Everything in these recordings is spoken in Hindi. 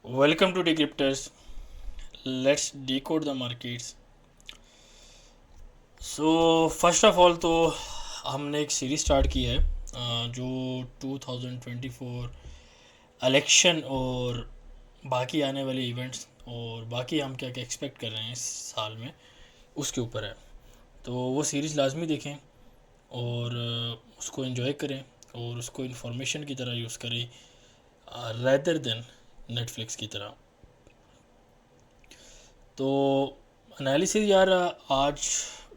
Welcome to Decryptors. Let's decode the markets. First of all तो हमने एक सीरीज स्टार्ट की है जो 2024 इलेक्शन और बाकी आने वाले इवेंट्स और बाकी हम क्या क्या एक्सपेक्ट कर रहे हैं इस साल में उसके ऊपर है। तो वो सीरीज़ लाजमी देखें और उसको एंजॉय करें और उसको इन्फॉर्मेशन की तरह यूज़ करें रेदर देन नेटफ्लिक्स की तरह। तो एनालिसिस यार आज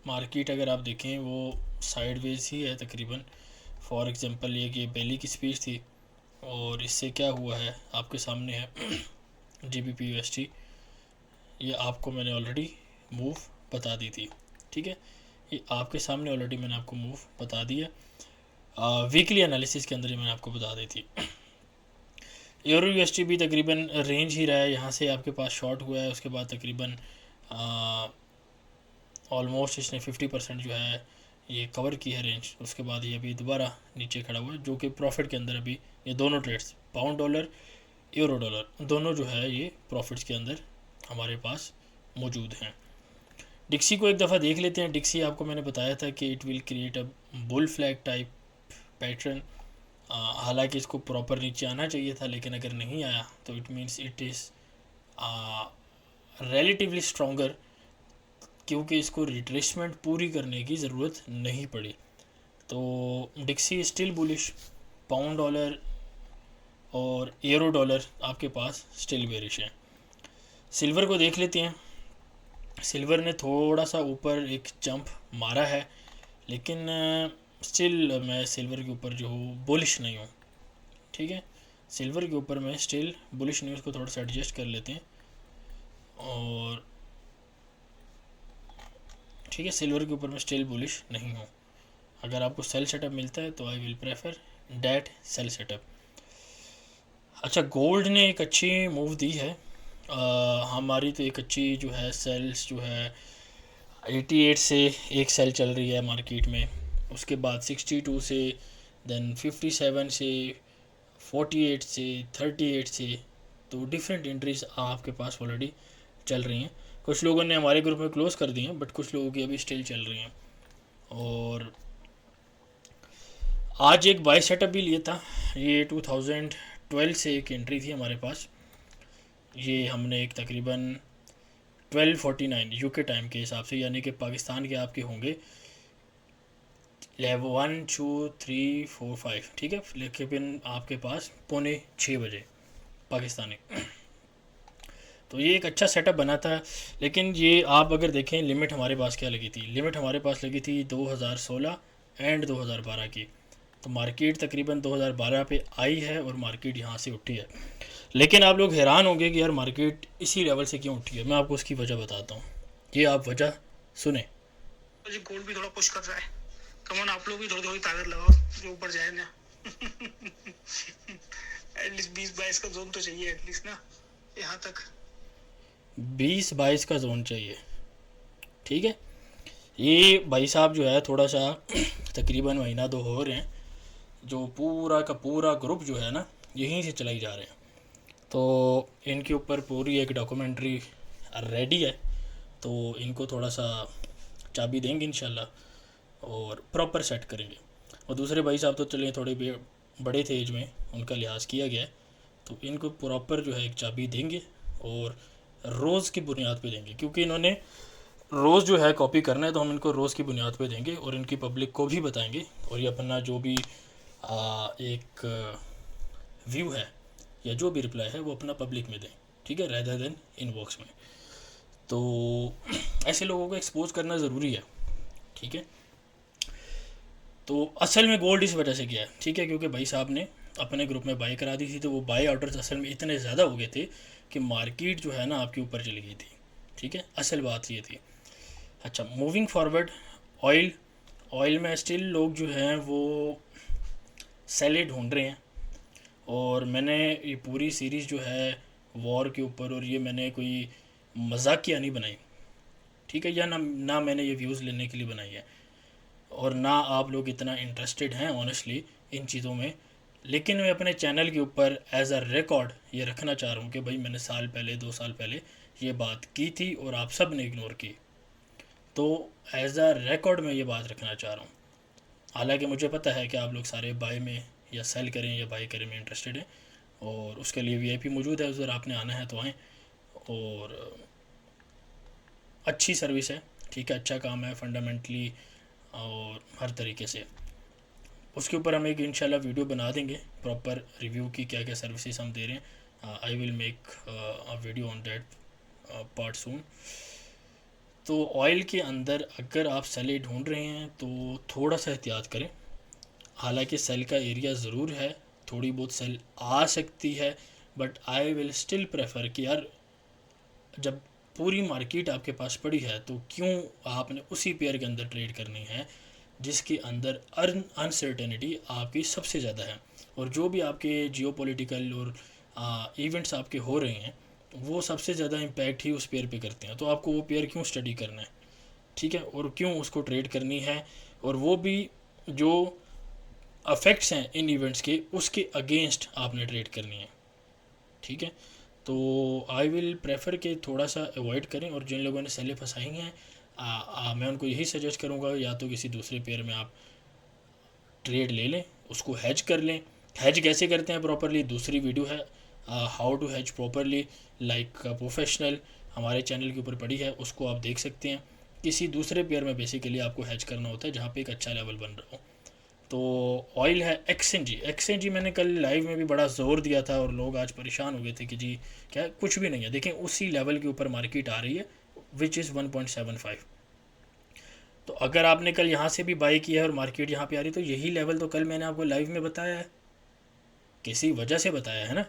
मार्केट अगर आप देखें वो साइडवेज ही है तकरीबन। फॉर एग्जांपल ये कि बेली की स्पीच थी और इससे क्या हुआ है आपके सामने है। जीबीपी यूएसटी ये आपको मैंने ऑलरेडी मूव बता दी थी, ठीक है। ये आपके सामने ऑलरेडी मैंने आपको मूव बता दी है, वीकली एनालिसिस के अंदर ही मैंने आपको बता दी थी। यूरो यूएसटी भी तकरीबन रेंज ही रहा है, यहाँ से आपके पास शॉर्ट हुआ है, उसके बाद तकरीबन ऑलमोस्ट इसने 50% जो है ये कवर की है रेंज। उसके बाद ये अभी दोबारा नीचे खड़ा हुआ है जो कि प्रॉफिट के अंदर अभी ये दोनों trades pound dollar euro dollar दोनों जो है ये प्रॉफिट्स के अंदर हमारे पास मौजूद हैं। डिक्सी को एक दफ़ा देख लेते हैं। डिक्सी आपको मैंने बताया था कि it will create a bull flag type pattern. हालांकि इसको प्रॉपर नीचे आना चाहिए था, लेकिन अगर नहीं आया तो it means it is relatively stronger, क्योंकि इसको रिट्रेसमेंट पूरी करने की ज़रूरत नहीं पड़ी। तो डिक्सी स्टिल बुलिश, पाउंड डॉलर और यूरो डॉलर आपके पास स्टिल बेरिश है। सिल्वर को देख लेते हैं। सिल्वर ने थोड़ा सा ऊपर एक जंप मारा है, लेकिन स्टिल मैं सिल्वर के ऊपर जो हूँ बुलिश नहीं हूँ, ठीक है। सिल्वर के ऊपर मैं स्टिल बुलिश नहीं हूँ, उसको थोड़ा सा एडजस्ट कर लेते हैं और ठीक है। सिल्वर के ऊपर मैं स्टिल बुलिश नहीं हूँ। अगर आपको सेल सेटअप मिलता है तो I will prefer that sell setup. अच्छा, गोल्ड ने एक अच्छी मूव दी है। हमारी तो एक अच्छी जो है सेल्स जो है 88 से एक सेल चल रही है मार्केट में, उसके बाद 62 से, देन 57 से, 48 से, 38 से। तो डिफरेंट एंट्रीज आपके पास ऑलरेडी चल रही हैं। कुछ लोगों ने हमारे ग्रुप में क्लोज कर दी हैं, बट कुछ लोगों की अभी स्टिल चल रही हैं। और आज एक बाई सेटअप भी लिया था। ये 2012 से एक एंट्री थी हमारे पास। ये हमने एक तकरीबन 1249 यूके टाइम के हिसाब से, यानी कि पाकिस्तान के आपके होंगे 1 2 3 4 5, ठीक है। लेकिन आपके पास 5:45 पाकिस्तानी। तो ये एक अच्छा सेटअप बना था। लेकिन ये आप अगर देखें लिमिट हमारे पास क्या लगी थी, लिमिट हमारे पास लगी थी 2016 एंड 2012 की। तो मार्केट तकरीबन 2012 पे आई है और मार्केट यहाँ से उठी है। लेकिन आप लोग हैरान होंगे कि यार मार्केट इसी लेवल से क्यों उठी है। मैं आपको उसकी वजह बताता हूँ, ये आप वजह सुने। जी गोल्ड भी थोड़ा पुश कर रहा है। कमॉन आप लोग भी थोड़ी थोड़ी ताकत लगाओ जो ऊपर जाए ना। एटलीस्ट 20-22 का जोन तो चाहिए एटलीस्ट ना, यहाँ तक 20-22 का जोन चाहिए, ठीक है। ये भाई साहब जो है थोड़ा सा तकरीबन महीना दो हो रहे हैं, जो पूरा का पूरा ग्रुप जो है ना यहीं से चलाई जा रहे हैं। तो इनके ऊपर पूरी एक डॉक्यूमेंट्री रेडी है, तो इनको थोड़ा सा चाबी देंगे इंशाल्लाह और प्रॉपर सेट करेंगे। और दूसरे भाई साहब तो चलिए थोड़े बड़े थे एज में, उनका लिहाज किया गया है। तो इनको प्रॉपर जो है एक चाबी देंगे और रोज़ की बुनियाद पे देंगे, क्योंकि इन्होंने रोज़ जो है कॉपी करना है। तो हम इनको रोज़ की बुनियाद पे देंगे और इनकी पब्लिक को भी बताएंगे। और ये अपना जो भी एक व्यू है या जो भी रिप्लाई है वो अपना पब्लिक में दें, ठीक है, रेदर देन इनबॉक्स में। तो ऐसे लोगों को एक्सपोज करना ज़रूरी है, ठीक है। तो असल में गोल्ड इस वजह से किया है, ठीक है, क्योंकि भाई साहब ने अपने ग्रुप में बाई करा दी थी। तो वो बाई ऑर्डर्स असल में इतने ज़्यादा हो गए थे कि मार्केट जो है ना आपके ऊपर चली गई थी, ठीक है। असल बात ये थी। अच्छा, मूविंग फॉरवर्ड, ऑयल ऑयल में स्टिल लोग जो हैं वो सेल ढूंढ रहे हैं। और मैंने ये पूरी सीरीज़ जो है वॉर के ऊपर, और ये मैंने कोई मजाकिया नहीं बनाई, ठीक है, या ना मैंने ये व्यूज़ लेने के लिए बनाई है, और ना आप लोग इतना इंटरेस्टेड हैं ऑनेस्टली इन चीज़ों में। लेकिन मैं अपने चैनल के ऊपर एज अ रिकॉर्ड ये रखना चाह रहा हूँ कि भाई मैंने साल पहले 2 साल पहले ये बात की थी और आप सब ने इग्नोर की। तो एज अ रिकॉर्ड मैं ये बात रखना चाह रहा हूँ। हालांकि मुझे पता है कि आप लोग सारे बाय में या सेल करें या बाय करें में इंटरेस्टेड हैं, और उसके लिए वीआईपी मौजूद है, उधर आपने आना है तो आएँ। और अच्छी सर्विस है, ठीक है, अच्छा काम है फंडामेंटली और हर तरीके से। उसके ऊपर हम एक इंशाल्लाह वीडियो बना देंगे प्रॉपर रिव्यू की, क्या क्या सर्विसेज हम दे रहे हैं। I will make a video on that part soon. तो ऑयल के अंदर अगर आप सेल ढूंढ रहे हैं तो थोड़ा सा एहतियात करें। हालांकि सेल का एरिया ज़रूर है, थोड़ी बहुत सेल आ सकती है, but I will still prefer कि यार जब पूरी मार्केट आपके पास पड़ी है तो क्यों आपने उसी पेयर के अंदर ट्रेड करनी है जिसके अंदर अनसर्टेनिटी आपकी सबसे ज़्यादा है। और जो भी आपके जियोपॉलिटिकल और इवेंट्स आपके हो रहे हैं वो सबसे ज़्यादा इम्पैक्ट ही उस पेयर पे करते हैं। तो आपको वो पेयर क्यों स्टडी करना है, ठीक है, और क्यों उसको ट्रेड करनी है, और वो भी जो अफेक्ट्स हैं इन इवेंट्स के उसके अगेंस्ट आपने ट्रेड करनी है, ठीक है। तो आई विल प्रेफर कि थोड़ा सा अवॉइड करें, और जिन लोगों ने सेलें फंसाई हैं मैं उनको यही सजेस्ट करूँगा या तो किसी दूसरे पेयर में आप ट्रेड ले लें, उसको हैज कर लें। हैज कैसे करते हैं प्रॉपरली दूसरी वीडियो है, how to has properly like professional, हमारे चैनल के ऊपर पड़ी है, उसको आप देख सकते हैं। किसी दूसरे पेयर में बेसिकली आपको हैज करना होता है जहाँ पे एक अच्छा लेवल बन रहा हो। तो ऑयल है एक्सएनजी मैंने कल लाइव में भी बड़ा ज़ोर दिया था और लोग आज परेशान हो गए थे कि जी क्या कुछ भी नहीं है। देखें उसी लेवल के ऊपर मार्केट आ रही है विच इज़ 1.75। तो अगर आपने कल यहाँ से भी बाई किया है और मार्केट यहाँ पे आ रही है तो यही लेवल तो कल मैंने आपको लाइव में बताया है, किसी वजह से बताया है ना।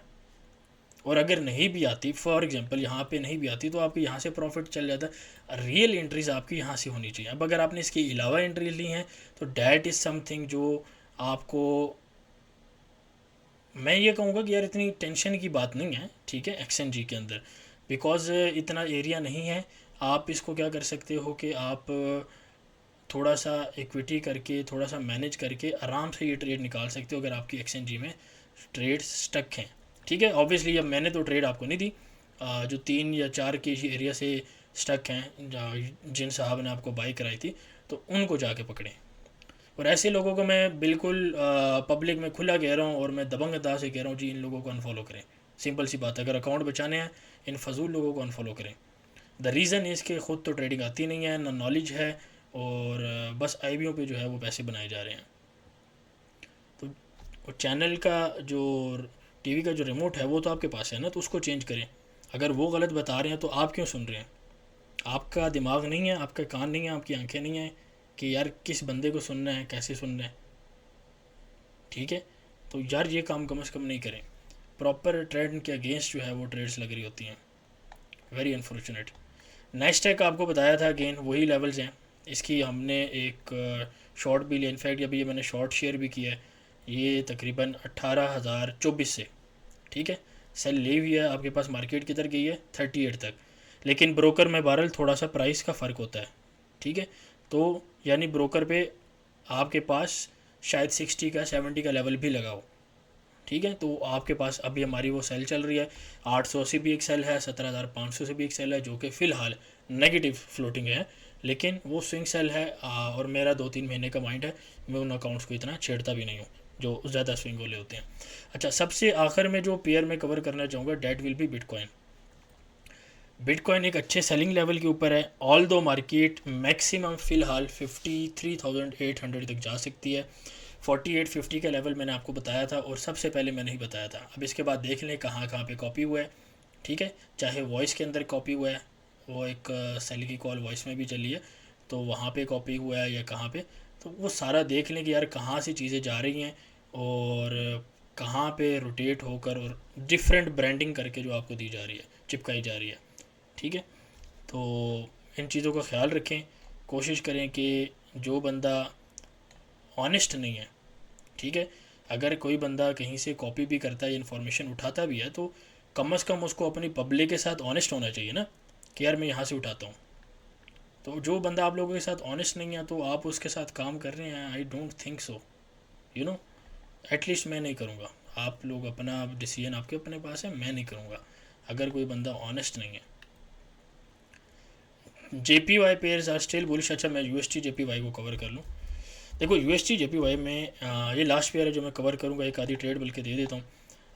और अगर नहीं भी आती, फॉर एग्जांपल यहाँ पे नहीं भी आती, तो आपको यहाँ से प्रॉफिट चल जाता है। रियल एंट्रीज आपकी यहाँ से होनी चाहिए। अब अगर आपने इसके अलावा एंट्रीज ली हैं तो डैट इज़ समथिंग जो आपको, मैं ये कहूँगा कि यार इतनी टेंशन की बात नहीं है, ठीक है, एक्सएनजी के अंदर, बिकॉज़ इतना एरिया नहीं है। आप इसको क्या कर सकते हो कि आप थोड़ा सा इक्विटी करके थोड़ा सा मैनेज करके आराम से ये ट्रेड निकाल सकते हो अगर आपकी एक्सएनजी में ट्रेड स्टक हैं, ठीक है। ऑब्वियसली अब मैंने तो ट्रेड आपको नहीं दी, जो 3 या 4 के एरिया से स्टक हैं जिन साहब ने आपको बाई कराई थी तो उनको जाके पकड़ें। और ऐसे लोगों को मैं बिल्कुल पब्लिक में खुला कह रहा हूँ और मैं दबंग अंदाज से कह रहा हूँ जी, इन लोगों को अनफॉलो करें। सिंपल सी बात है, अगर अकाउंट बचाने हैं इन फजूल लोगों को अनफॉलो करें। द रीज़न इज़ कि ख़ुद तो ट्रेडिंग आती नहीं है, ना नॉलेज है, और बस आईबीओ पे जो है वो पैसे बनाए जा रहे हैं। तो चैनल का जो टीवी का जो रिमोट है वो तो आपके पास है ना, तो उसको चेंज करें। अगर वो गलत बता रहे हैं तो आप क्यों सुन रहे हैं? आपका दिमाग नहीं है, आपका कान नहीं है, आपकी आंखें नहीं हैं कि यार किस बंदे को सुनना है, कैसे सुनना है, ठीक है। तो यार ये काम कम से कम नहीं करें। प्रॉपर ट्रेड के अगेंस्ट जो है वो ट्रेड्स लग रही होती हैं, वेरी अनफॉर्चुनेट। नेक्स्ट आपको बताया था अगेन वही लेवल्स हैं। इसकी हमने एक शॉर्ट भी लिया, इनफैक्ट अभी ये मैंने शॉर्ट शेयर भी किया है। ये तकरीबन 18,024 से, ठीक है, सेल ली हुई है। आपके पास मार्केट किधर गई है 38 तक, लेकिन ब्रोकर में बहरहाल थोड़ा सा प्राइस का फ़र्क होता है, ठीक है। तो यानी ब्रोकर पे आपके पास शायद 60 का 70 का लेवल भी लगा हो, ठीक है। तो आपके पास अभी हमारी वो सेल चल रही है 800 से भी एक सेल है, 17,500 से भी एक सेल है, जो कि फ़िलहाल नेगेटिव फ्लोटिंग है, लेकिन वो स्विंग सेल है। और मेरा 2-3 महीने का माइंड है, मैं उन अकाउंट्स को इतना छेड़ता भी नहीं हूँ जो ज़्यादा स्विंग वाले होते हैं। अच्छा, सबसे आखिर में जो पेयर में कवर करना चाहूँगा that will be bitcoin. Bitcoin एक अच्छे सेलिंग लेवल के ऊपर है, ऑल दो मार्केट मैक्सिमम फ़िलहाल 53,800 तक जा सकती है। 4850 का लेवल मैंने आपको बताया था, और सबसे पहले मैंने ही बताया था। अब इसके बाद देख लें कहाँ कहाँ पे कॉपी हुआ है, ठीक है। चाहे वॉइस के अंदर कॉपी हुआ है, वो एक सेल की कॉल वॉइस में भी चली है, तो वहाँ पे कॉपी हुआ है या कहाँ पे, तो वो सारा देख लें कि यार कहाँ से चीज़ें जा रही हैं और कहाँ पे रोटेट होकर और डिफरेंट ब्रांडिंग करके जो आपको दी जा रही है, चिपकाई जा रही है, ठीक है। तो इन चीज़ों का ख्याल रखें, कोशिश करें कि जो बंदा ऑनेस्ट नहीं है, ठीक है, अगर कोई बंदा कहीं से कॉपी भी करता है, इन्फॉर्मेशन उठाता भी है, तो कम से कम उसको अपनी पब्लिक के साथ ऑनेस्ट होना चाहिए ना, कि यार मैं यहाँ से उठाता हूँ। तो जो बंदा आप लोगों के साथ ऑनेस्ट नहीं है तो आप उसके साथ काम कर रहे हैं, I don't think so, you know. At least मैं नहीं करूँगा। आप लोग अपना डिसीजन आपके अपने पास है, मैं नहीं करूँगा अगर कोई बंदा ऑनेस्ट नहीं है। JPY pairs are still bullish. अच्छा मैं UST JPY को कवर कर लूँ। देखो UST JPY में ये लास्ट पेयर है जो मैं कवर करूँगा, एक आधी ट्रेड बल्कि दे देता हूँ।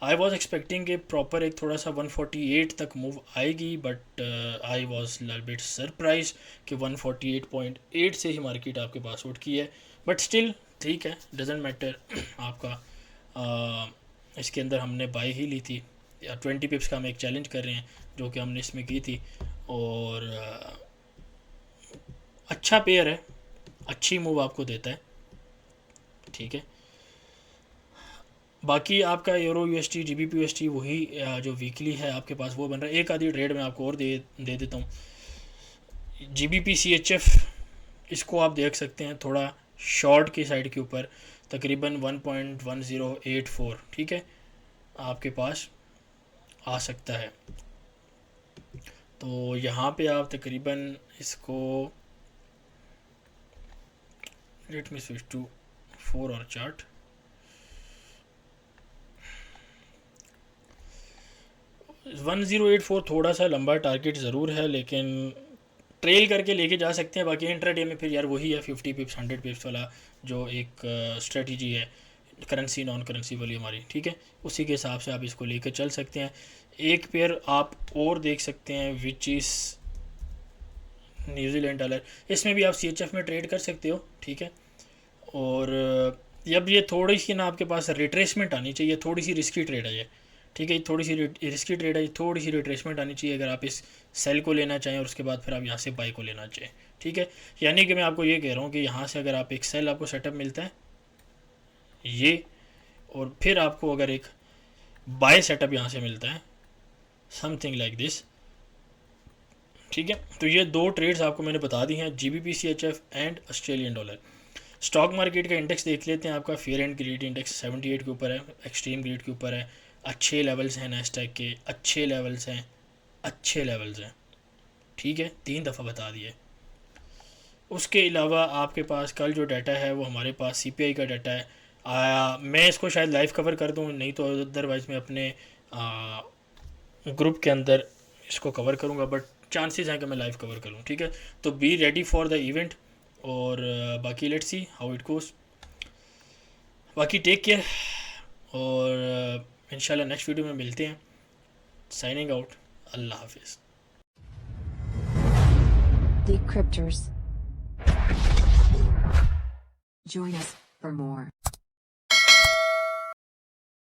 आई वॉज एक्सपेक्टिंग कि प्रॉपर एक थोड़ा सा 148 तक मूव आएगी, but I was bit surprise कि 148.8 से ही मार्केट आपके पास आउट की है। बट स्टिल ठीक है, डजेंट मैटर। आपका इसके अंदर हमने बाई ही ली थी, 20 पिप्स का हम एक चैलेंज कर रहे हैं जो कि हमने इसमें की थी, और अच्छा पेयर है, अच्छी मूव आपको देता है, ठीक है। बाकी आपका यूरो UST GBP UST वही जो वीकली है आपके पास वो बन रहा है। एक आधी ट्रेड में आपको और दे देता हूँ। GBP CHF इसको आप देख सकते हैं थोड़ा शॉर्ट की साइड के ऊपर, तकरीबन 1.1084, ठीक है, आपके पास आ सकता है। तो यहाँ पे आप तकरीबन इसको, लेट मी स्विच टू 4 और चार्ट। वन 1084 थोड़ा सा लंबा टारगेट ज़रूर है, लेकिन ट्रेल करके लेके जा सकते हैं। बाकी इंट्राडे में फिर यार वही है 50 पिप्स 100 पिप्स वाला जो एक स्ट्रेटजी है, करेंसी नॉन करेंसी वाली हमारी, ठीक है, उसी के हिसाब से आप इसको लेकर चल सकते हैं। एक पेयर आप और देख सकते हैं विच इज़ न्यूजीलैंड डॉलर, इसमें भी आप CHF में ट्रेड कर सकते हो, ठीक है। और जब ये थोड़ी सी ना आपके पास रिट्रेसमेंट आनी चाहिए, थोड़ी सी रिस्की ट्रेड है ये, ठीक है, थोड़ी सी रिस्की ट्रेड है, थोड़ी सी रिट्रेसमेंट आनी चाहिए अगर आप इस सेल को लेना चाहें और उसके बाद फिर आप यहाँ से बाई को लेना चाहें, ठीक है। यानी कि मैं आपको ये कह रहा हूँ कि यहाँ से अगर आप एक सेल आपको सेटअप मिलता है ये, और फिर आपको अगर एक बाय सेटअप यहाँ से मिलता है समथिंग लाइक दिस, ठीक है। तो ये दो ट्रेड्स आपको मैंने बता दी हैं, GBP CHF and Australian dollar. Stock market का इंडेक्स देख लेते हैं। आपका फेयर एंड ग्रीड इंडेक्स 78 के ऊपर है, एक्सट्रीम ग्रीड के ऊपर है, अच्छे लेवल्स हैं नैस्डैक के, अच्छे लेवल्स हैं, अच्छे लेवल्स हैं, ठीक है, 3 दफ़ा बता दिए। उसके अलावा आपके पास कल जो डाटा है वो हमारे पास CPI का डाटा है। मैं इसको शायद लाइव कवर कर दूँ, नहीं तो अदरवाइज़ मैं अपने ग्रुप के अंदर इसको कवर करूँगा, बट चांसेस हैं कि मैं लाइव कवर करूँ, ठीक है। तो be ready for the event, और बाकी let's see how it goes. बाकी टेक केयर, और इंशाल्लाह नेक्स्ट वीडियो में मिलते हैं। साइनिंग आउट, अल्लाह हाफिज़। Decryptors. Join us for more.